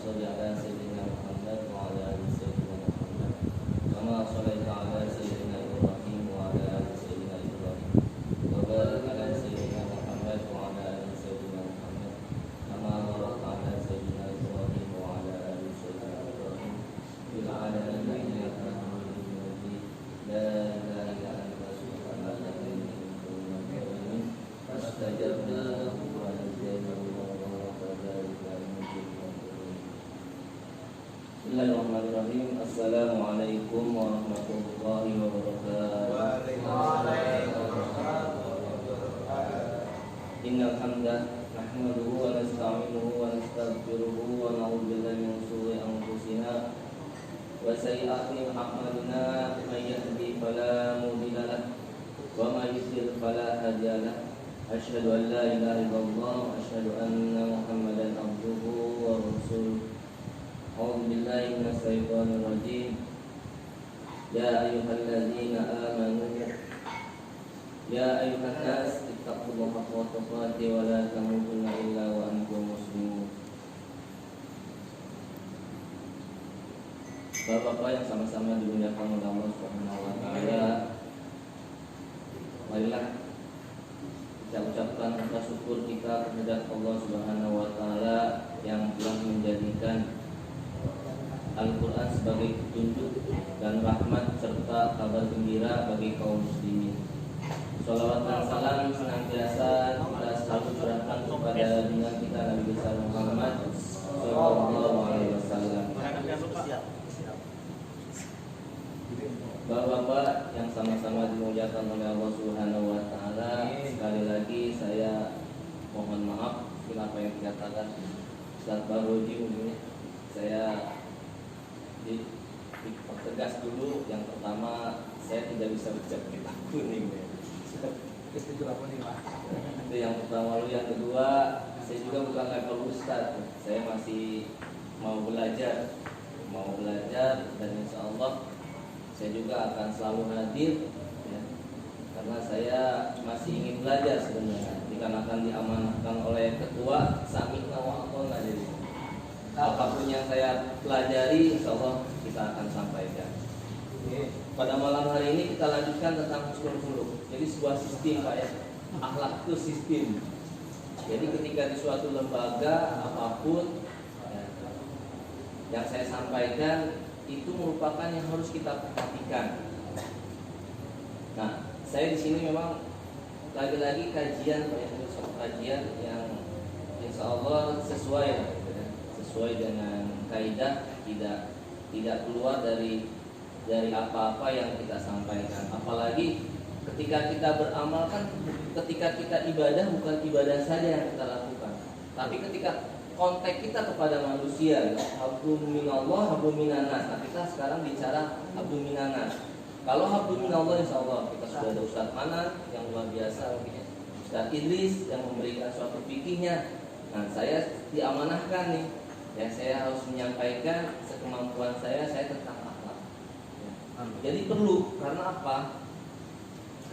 sholli ala sayyidina Muhammad wa ala ali sayyidina Muhammad kama shallaita ala sayyidina Ibrahim wa ala ali sayyidina Ibrahim wa barik ala sayyidina Muhammad wa ala ali sayyidina Muhammad kama barakta ala sayyidina Ibrahim wa ala ali sayyidina Ibrahim fil alamin innaka Hamidum Majid. La ilaha illa anta subhanaka inni kuntu minadh dhalimin. Fastajabna lahu wa najaynahu wa kadzalika nunjil mu'minin. Bismillahirrahmanirrahim. Assalamualaikum warahmatullahi wabarakatuh. Innal hamda nahmaduhu wa nasta'inuhu wa nastaghfiruhu wa na'udzu billahi min shururi anfusina wa sayyi'ati a'malina. May yahdihillahu fala mudilla lahu wa may yudlil fala hadiya lahu. Asyhadu an la ilaha illallah wa asyhadu anna Muhammadan abduhu wa rasuluh. A'udzu billahi minasy syaithanir rajim. Ya ayyuhalladzina amanu ya ayyuhan nas ittaqullaha haqqa tuqatih wa la tamutunna illa wa antum muslimun. Bapak-bapak yang sama-sama dimuliakan oleh Allah Subhanahu wa taala, marilah kita ucapkan rasa syukur kita kepada Allah Subhanahu wa taala yang telah menjadikan Al-Qur'an sebagai petunjuk dan rahmat serta kabar gembira bagi kaum muslimin. Shalawat dan salam senantiasa kita selalu curahkan kepada junjungan kita Nabi besar Muhammad sallallahu alaihi wasallam. Bapak-bapak yang sama-sama dimuliakan oleh Allah Subhanahu wa taala, sekali lagi saya mohon maaf bila apa yang dikatakan Ustaz Baroji mungkin saya tegas dulu. Yang pertama, saya tidak bisa baca kitab kuning ya. Itu yang pertama. Lalu yang kedua, saya juga bukan level ustaz. Saya masih mau belajar dan insya Allah saya juga akan selalu hadir ya, karena saya masih ingin belajar sebenarnya. Dikarenakan diamanahkan oleh ketua sami'na wa ata'na, jadi apapun yang saya pelajari insya Allah kita akan sampaikan. Pada malam hari ini kita lanjutkan tentang husnul khuluq. Jadi sebuah sistem Pak ya. Akhlak itu sistem. Jadi ketika di suatu lembaga apapun ya, yang saya sampaikan itu merupakan yang harus kita perhatikan. Nah, saya di sini memang lagi-lagi kajian Pak ya, suatu kajian yang insya Allah sesuai dengan kaidah, tidak keluar dari apa-apa yang kita sampaikan. Apalagi ketika kita beramal kan, ketika kita ibadah bukan ibadah saja yang kita lakukan, tapi ketika konteks kita kepada manusia, hablum minallah, hablum minanas. Nah, kita sekarang bicara hablum minanas. Kalau hablum minallah insyaallah kita sudah ada Ustaz Manan yang luar biasa, Ustaz Idris yang memberikan suatu fikihnya. Nah, saya diamanahkan nih, ya saya harus menyampaikan sekemampuan saya tentang akhlak. Jadi perlu, karena apa?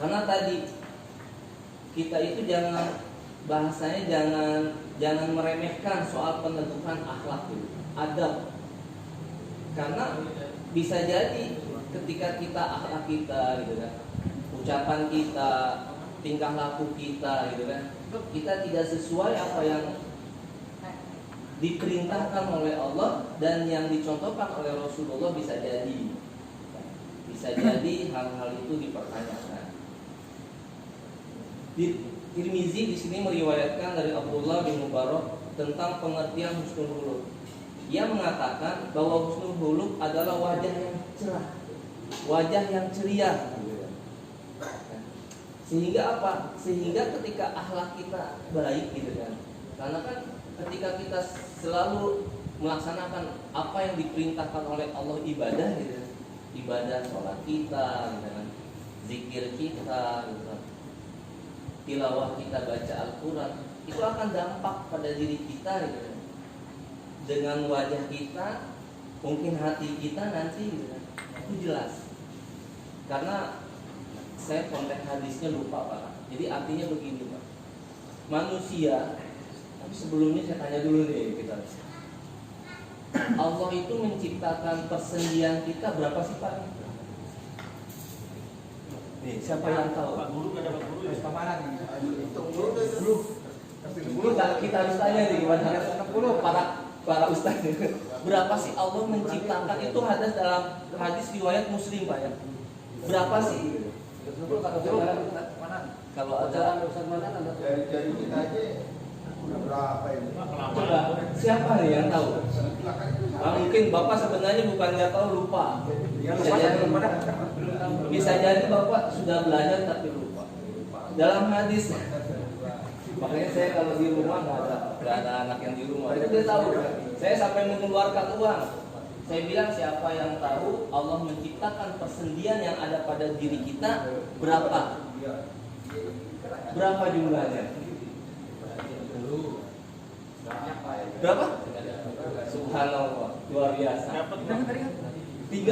Karena tadi kita itu bahasanya jangan meremehkan soal penentukan akhlak itu, adab. Karena bisa jadi ketika kita akhlak kita gitu kan, ucapan kita, tingkah laku kita gitu kan, kita tidak sesuai apa yang diperintahkan oleh Allah dan yang dicontohkan oleh Rasulullah, bisa jadi hal-hal itu dipertanyakan. Tirmizi di sini meriwayatkan dari Abdullah bin Mubarak tentang pengertian husnul khuluq. Ia mengatakan bahwa husnul khuluq adalah wajah yang cerah, wajah yang ceria. Sehingga apa? Sehingga ketika akhlak kita baik gitu kan. Karena kan ketika kita selalu melaksanakan apa yang diperintahkan oleh Allah, ibadah gitu. Ibadah sholat kita gitu kan, zikir kita gitu kan, tilawah kita, baca Al-Quran, itu akan dampak pada diri kita gitu. Dengan wajah kita, mungkin hati kita nanti gitu. Itu jelas. Karena saya konteks hadisnya lupa Pak. Jadi artinya begini Pak, manusia, tapi sebelumnya saya tanya dulu nih kita, Allah itu menciptakan persendian kita berapa sih Pak? Nih, siapa yang tahu? Pak Guru ada Pak Guru ya? Pamanan Kita harus tanya nih gimana? Para ustaz. Berapa sih Allah menciptakan itu hadis dalam hadis riwayat Muslim Pak ya? Berapa sih? Kalau ada dari kita aja udah berapa ini? coba siapa nih yang tahu? Mungkin Bapak sebenarnya bukan nggak tahu, lupa. Bisa jadi Bapak sudah belajar tapi lupa. Dalam hadis, makanya saya kalau di rumah nggak ada anak yang di rumah. Itu dia tahu. Saya sampai mengeluarkan uang. Saya bilang siapa yang tahu Allah menciptakan persendian yang ada pada diri kita berapa? Berapa jumlahnya? Berapa? Subhanallah, luar biasa. 360.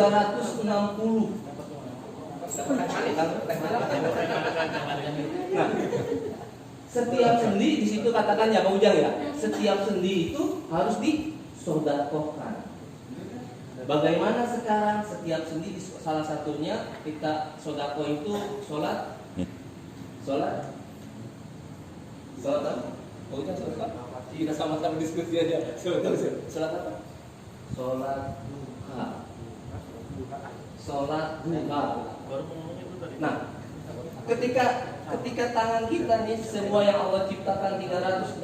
Nah, setiap sendi di situ katakan ya Pak Ujang ya, setiap sendi itu harus disodakohkan. Bagaimana sekarang setiap sendi salah satunya kita sodako itu sholat apa? Pak Ujang sholat apa? Kita sama-sama diskusi aja. Sholat apa? Sholat duha. Sholat duha. Nah, ketika tangan kita nih semua yang Allah ciptakan 360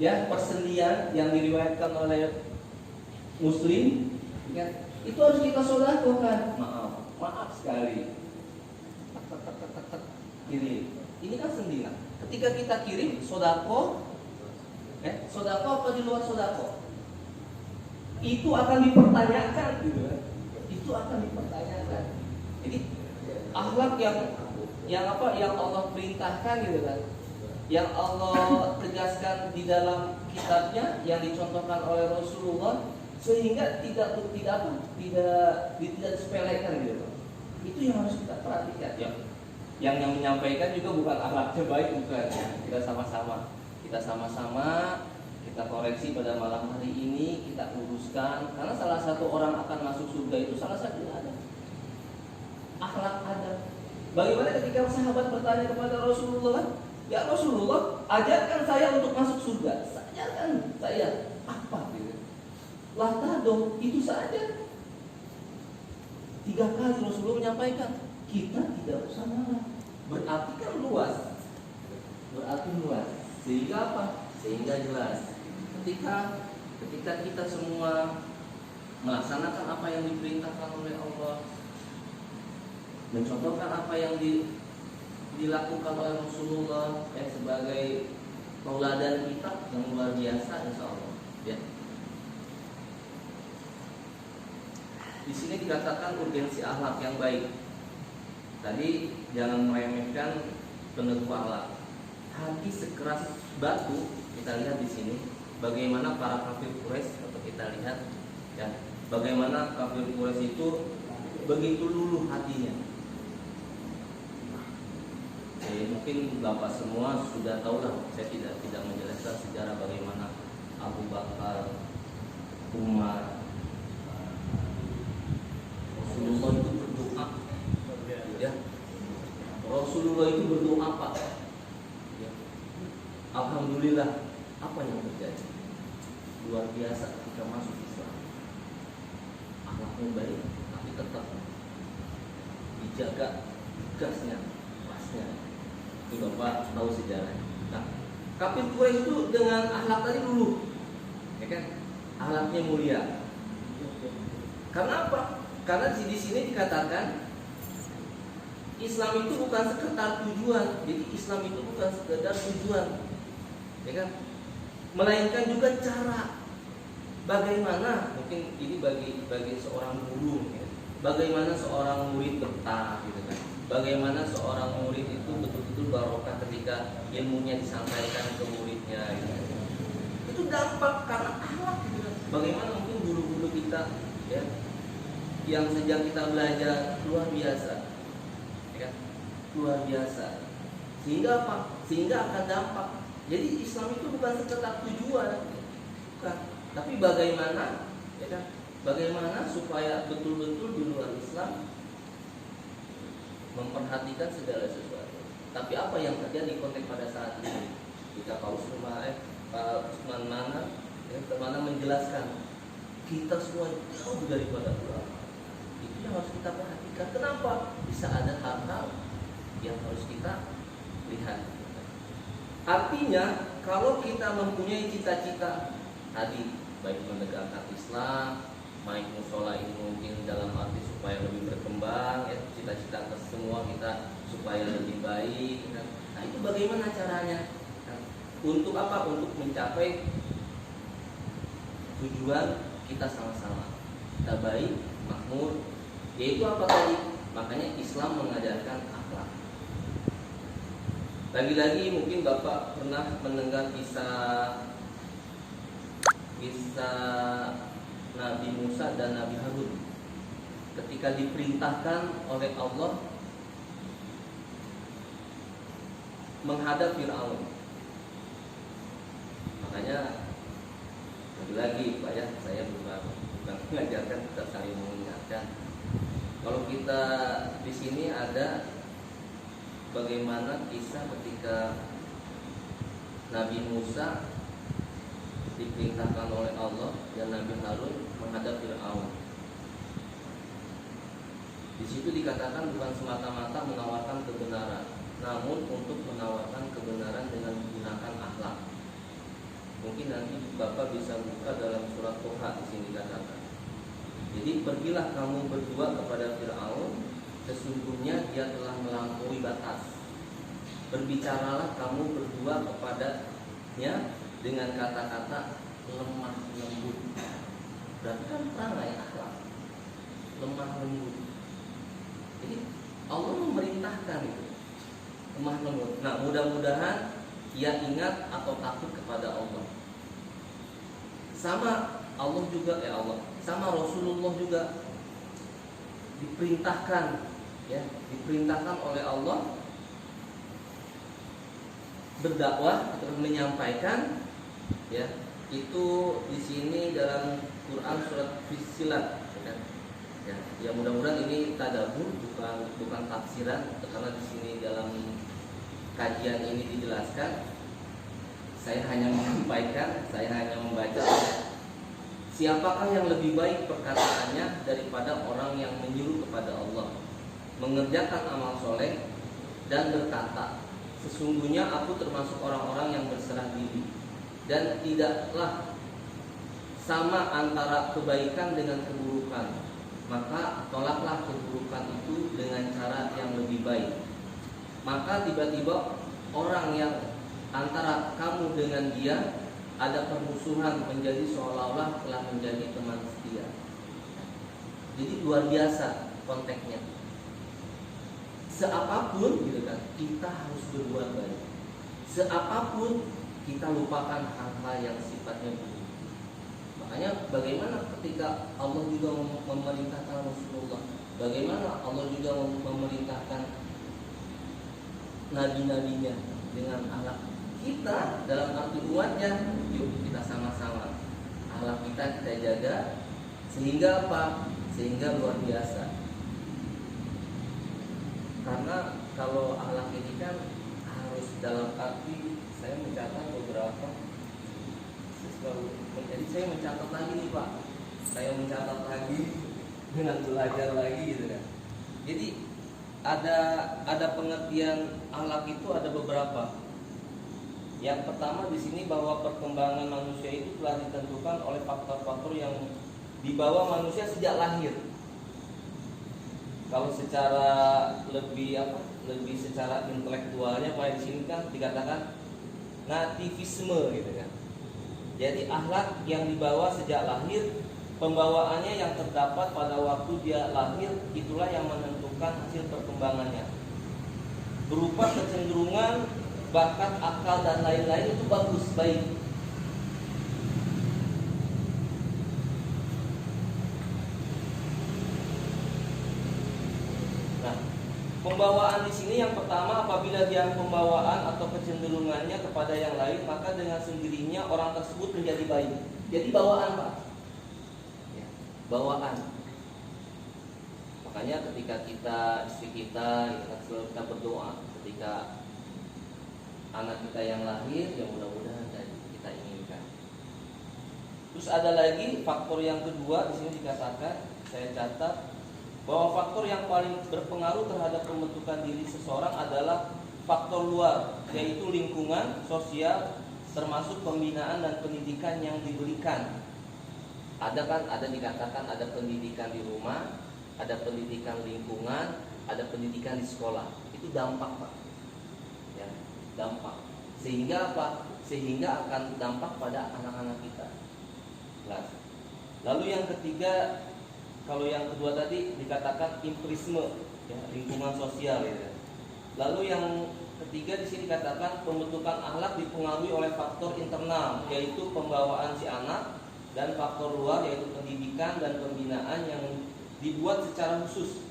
ya persendian yang diriwayatkan oleh Muslim ya, itu harus kita sodakohkan. Maaf sekali. Kirim. Ini kan sendi. Ketika kita kirim sodako, sodako apa di luar sodako? Itu akan dipertanyakan, gitu kan? Itu akan dipertanyakan. Jadi akhlak yang Allah perintahkan gitu kan, yang Allah tegaskan di dalam kitabnya, yang dicontohkan oleh Rasulullah, sehingga tidak disepelekan gitu. Itu yang harus kita perhatikan ya. Yang menyampaikan juga bukan akhlaknya baik, bukan. Kita sama-sama kita koreksi pada malam hari ini, kita luruskan, karena salah satu orang akan masuk surga itu salah satunya ada akhlak adab. Bagaimana ketika sahabat bertanya kepada Rasulullah, ya Rasulullah, ajarkan saya untuk masuk surga. Ajarkan saya apa gitu. Latado itu saja. 3 kali Rasulullah menyampaikan, kita tidak usah marah. Berarti kan luas. Sehingga apa? Sehingga jelas. Ketika kita semua melaksanakan apa yang diperintahkan oleh Allah, mencontohkan apa yang dilakukan oleh Rasulullah sebagai tauladan kita yang luar biasa, insya Allah. Ya. Di sini dikatakan urgensi akhlak yang baik. Tadi jangan meremehkan peneguh akhlak. Hati sekeras batu, kita lihat di sini. Bagaimana para kafir Quraisy, atau kita lihat ya, bagaimana kafir Quraisy itu begitu luluh hatinya. Mungkin Bapak semua sudah tahu lah, saya tidak menjelaskan sejarah bagaimana Abu Bakar, Umar, Rasulullah itu berdoa, ya. Rasulullah itu berdoa Pak. Ya. Alhamdulillah, apa yang terjadi? Luar biasa ketika masuk Islam. Akhlaknya baik, tapi tetap dijaga gasnya, pasnya. Itu Bapak tahu sejarahnya. Nah, kafir Quraisy itu dengan akhlak tadi dulu, ya kan? Akhlaknya mulia. Karena apa? Karena di sini dikatakan Islam itu bukan sekedar tujuan. Jadi Islam itu bukan sekedar tujuan, ya kan? Melainkan juga cara. Bagaimana? Mungkin ini bagi seorang guru, ya. Bagaimana seorang murid betah, gitu kan? Bagaimana seorang murid itu betul-betul barokah ketika ilmunya disampaikan ke muridnya, gitu. Itu dampak karena akhlak, gitu. Bagaimana mungkin guru-guru kita, ya, yang sejak kita belajar luar biasa, ya kan? Luar biasa. Sehingga apa? Sehingga akan dampak. Jadi Islam itu bukan sekedar tujuan, bukan. Tapi bagaimana, ya kan? Bagaimana supaya betul-betul di luar Islam memperhatikan segala sesuatu. Tapi apa yang terjadi konteks pada saat ini? Jika Pak Usman Mana menjelaskan, kita semua jauh daripada ulama. Itu yang harus kita perhatikan. Kenapa? Bisa ada hal-hal yang harus kita lihat. Artinya, kalau kita mempunyai cita-cita tadi, baik menegakkan Islam, baik musola ini mungkin dalam arti supaya lebih berkembang, ya, cita-cita ke semua kita supaya lebih baik. Nah, itu bagaimana caranya? Nah, untuk apa? Untuk mencapai tujuan kita sama-sama. Kita baik, makmur. Yaitu apa tadi? Makanya Islam mengajarkan akhlak. Lagi-lagi mungkin Bapak pernah mendengar kisah Nabi Musa dan Nabi Harun ketika diperintahkan oleh Allah menghadap Fir'aun. Makanya lagi Pak ya, saya bukan mengajarkan, kita saling mengingatkan. Kalau kita di sini ada bagaimana kisah ketika Nabi Musa diperintahkan oleh Allah dan Nabi Harun menghadap Fir'aun. Di situ dikatakan bukan semata-mata menawarkan kebenaran, namun untuk menawarkan kebenaran dengan menggunakan akhlak. Mungkin nanti Bapak bisa buka dalam surat Toha, di sini dikatakan. Jadi pergilah kamu berdua kepada Fir'aun, sesungguhnya dia telah melampaui batas. Berbicaralah kamu berdua kepadanya dengan kata-kata lemah lembut. Berarti kan perangai akhlak, lemah lembut. Jadi Allah memerintahkan itu lemah lembut. Nah, mudah-mudahan ia ingat atau takut kepada Allah. Sama Allah juga, sama Rasulullah juga diperintahkan, ya, diperintahkan oleh Allah berdakwah atau menyampaikan, ya, itu di sini dalam Quran surat Fussilat, ya, ya mudah-mudahan ini tadabbur bukan tafsiran, karena di sini dalam kajian ini dijelaskan. Saya hanya menyampaikan, saya hanya membaca. Siapakah yang lebih baik perkataannya daripada orang yang menyuruh kepada Allah, mengerjakan amal soleh dan berkata, sesungguhnya aku termasuk orang-orang yang berserah diri, dan tidaklah sama antara kebaikan dengan keburukan, maka tolaklah keburukan itu dengan cara yang lebih baik. Maka tiba-tiba orang yang antara kamu dengan dia ada permusuhan menjadi seolah-olah telah menjadi teman setia. Jadi luar biasa konteksnya. Seapapun gitu kan, kita harus berbuat baik. Seapapun kita lupakan hal-hal yang sifatnya buruk. Makanya bagaimana ketika Allah juga memerintahkan Rasulullah, bagaimana Allah juga memerintahkan nabi-nabinya dengan akhlak. Kita dalam arti umatnya, yuk kita sama-sama akhlak kita jaga, sehingga apa? Sehingga luar biasa. Karena kalau akhlak ini kan harus dalam arti, saya mencatat beberapa sesuatu. Jadi saya mencatat lagi nih Pak, saya mencatat lagi dengan belajar lagi gitu kan. Jadi ada pengertian akhlak itu ada beberapa. Yang pertama di sini bahwa perkembangan manusia itu telah ditentukan oleh faktor-faktor yang dibawa manusia sejak lahir. Kalau secara lebih secara intelektualnya, Pak, di sini kan dikatakan nativisme gitu kan. Jadi akhlak yang dibawa sejak lahir, pembawaannya yang terdapat pada waktu dia lahir, itulah yang menentukan hasil perkembangannya. Berupa kecenderungan, bakat, akal dan lain-lain itu bagus, baik. Nah, pembawaan di sini yang pertama, apabila dia pembawaan atau kecenderungannya kepada yang lain, maka dengan sendirinya orang tersebut menjadi baik. Jadi bawaan Pak, ya, bawaan. Makanya ketika istri kita selalu kita berdoa ketika anak kita yang lahir, yang mudah-mudahan kita inginkan. Terus ada lagi faktor yang kedua di sini dikatakan, saya catat bahwa faktor yang paling berpengaruh terhadap pembentukan diri seseorang adalah faktor luar, yaitu lingkungan sosial, termasuk pembinaan dan pendidikan yang diberikan. Ada dikatakan ada pendidikan di rumah, ada pendidikan lingkungan, ada pendidikan di sekolah. Itu dampak Pak, ya, dampak. Sehingga apa? Sehingga akan dampak pada anak-anak kita. Lalu yang ketiga, kalau yang kedua tadi dikatakan imprisme, ya, lingkungan sosial, ya. Lalu yang ketiga di sini dikatakan pembentukan akhlak dipengaruhi oleh faktor internal, yaitu pembawaan si anak, dan faktor luar yaitu pendidikan dan pembinaan yang dibuat secara khusus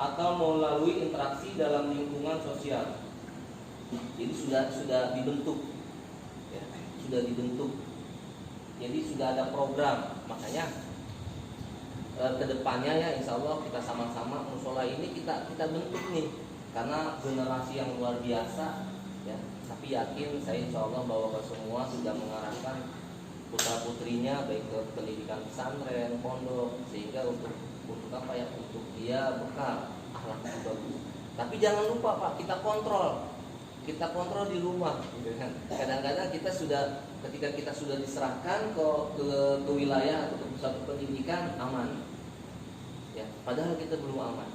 atau melalui interaksi dalam lingkungan sosial. Jadi sudah dibentuk, ya, sudah dibentuk. Jadi sudah ada program. Makanya kedepannya ya insya Allah kita sama-sama musola ini kita bentuk nih. Karena generasi yang luar biasa, ya, tapi yakin saya insya Allah bahwa semua sudah mengarahkan putra putrinya baik ke pendidikan pesantren, pondok, sehingga untuk apa ya, untuk dia bekal akhlak yang bagus. Tapi jangan lupa Pak, kita kontrol di rumah, gitu kan. Kadang-kadang ketika kita sudah diserahkan ke wilayah atau ke pusat pendidikan aman, ya, padahal kita belum aman.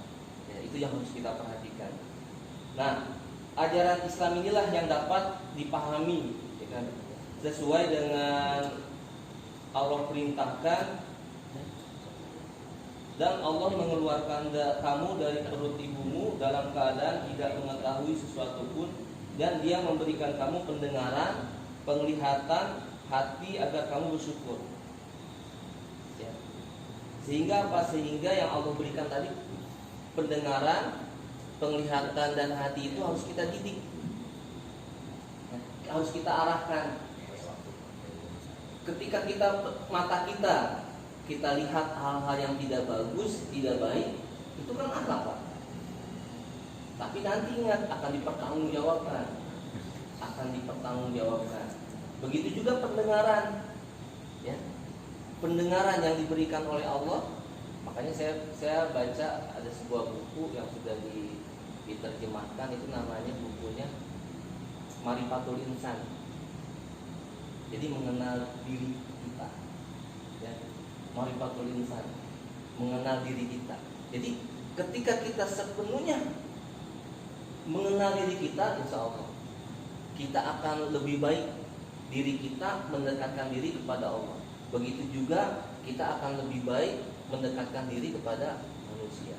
Ya, itu yang harus kita perhatikan. Nah, ajaran Islam inilah yang dapat dipahami, ya kan, sesuai dengan Allah perintahkan, dan Allah mengeluarkan kamu dari perut ibumu dalam keadaan tidak mengetahui sesuatu pun, dan Dia memberikan kamu pendengaran, penglihatan, hati agar kamu bersyukur. Ya. Sehingga apa? Sehingga yang Allah berikan tadi, pendengaran, penglihatan dan hati itu harus kita didik, harus kita arahkan. Ketika mata kita lihat hal-hal yang tidak bagus, tidak baik, itu kan akhlak Pak. Tapi nanti ingat akan dipertanggungjawabkan. Begitu juga pendengaran, ya, pendengaran yang diberikan oleh Allah. Makanya saya baca ada sebuah buku yang sudah diterjemahkan, itu namanya bukunya Marifatul Insan. Jadi mengenal diri kita, ya, Marifatul Insan, mengenal diri kita. Jadi ketika kita sepenuhnya mengenal diri kita, insya Allah kita akan lebih baik diri kita mendekatkan diri kepada Allah. Begitu juga kita akan lebih baik mendekatkan diri kepada manusia.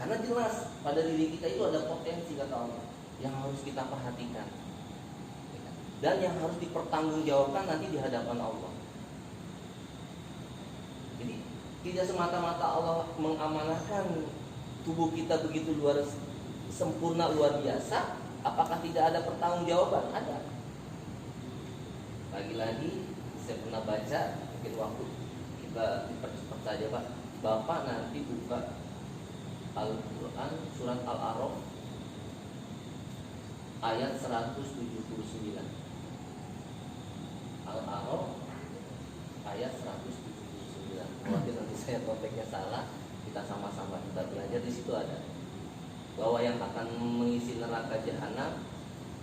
Karena jelas pada diri kita itu ada potensi, kata Allah, yang harus kita perhatikan dan yang harus dipertanggungjawabkan nanti di hadapan Allah. Jadi tidak semata-mata Allah mengamanahkan tubuh kita begitu sempurna luar biasa, apakah tidak ada pertanggungjawaban? Ada. Lagi-lagi saya pernah baca, mungkin waktu kita dipercepat saja Pak. Bapak nanti buka Al-Quran surat Al-A'raf ayat 179. Al-A'raf ayat 179. Mungkin nanti saya topiknya salah, kita sama-sama kita belajar. Di situ ada bahwa yang akan mengisi neraka jahanam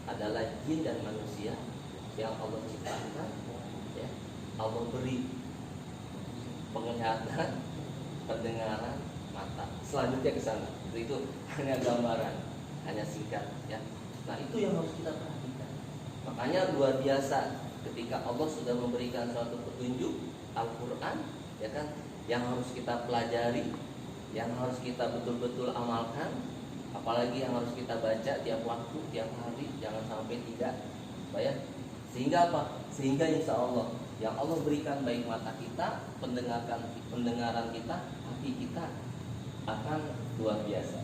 adalah jin dan manusia yang Allah ciptakan, ya. Allah beri penglihatan, pendengaran, mata. Selanjutnya ke sana. Itu hanya gambaran, hanya singkat, ya. Nah, itu yang harus kita perhatikan. Makanya luar biasa ketika Allah sudah memberikan suatu petunjuk Al-Quran, ya kan, yang harus kita pelajari, yang harus kita betul-betul amalkan, apalagi yang harus kita baca tiap waktu, tiap hari, jangan sampai tidak, ya. Sehingga apa? Sehingga insya Allah yang Allah berikan baik mata kita, pendengaran kita, hati kita akan luar biasa.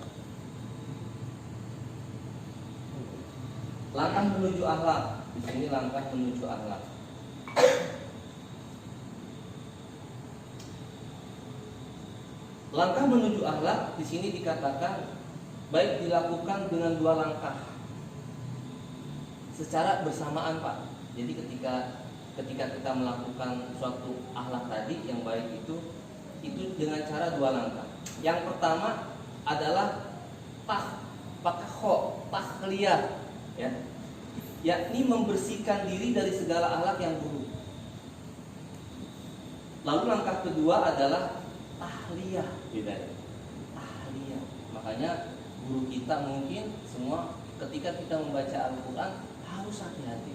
Langkah menuju akhlak. Di sini langkah menuju akhlak. Langkah menuju akhlak di sini dikatakan baik dilakukan dengan 2 langkah secara bersamaan, Pak. Jadi ketika kita melakukan suatu akhlak tadi yang baik itu dengan cara 2 langkah. Yang pertama adalah tahliyah, ya, yakni membersihkan diri dari segala akhlak yang buruk. Lalu langkah kedua adalah tahliyah, tahliyah. Makanya guru kita mungkin semua ketika kita membaca Al-Quran harus hati-hati.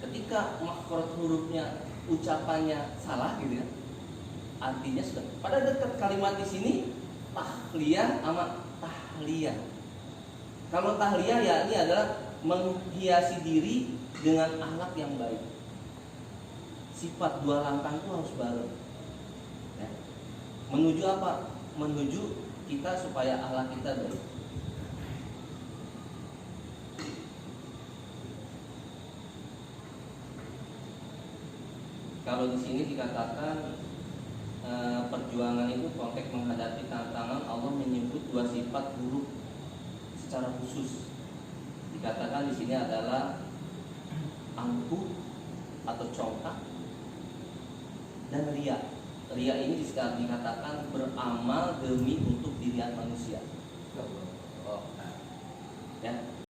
Ketika makhraj hurufnya, ucapannya salah gitu ya, artinya sudah pada dekat kalimat di sini tahliyah sama tahliyah. Kalau tahliyah ya ini adalah menghiasi diri dengan akhlak yang baik. Sifat 2 langkah itu harus bareng, ya. Menuju apa? Menuju kita supaya akhlak kita baik. Kalau di sini dikatakan perjuangan itu konteks menghadapi tantangan, Allah menyebut 2 sifat buruk secara khusus. Dikatakan di sini adalah angkuh atau congkak dan riya. Riya ini dikatakan beramal demi untuk dilihat manusia. Ya.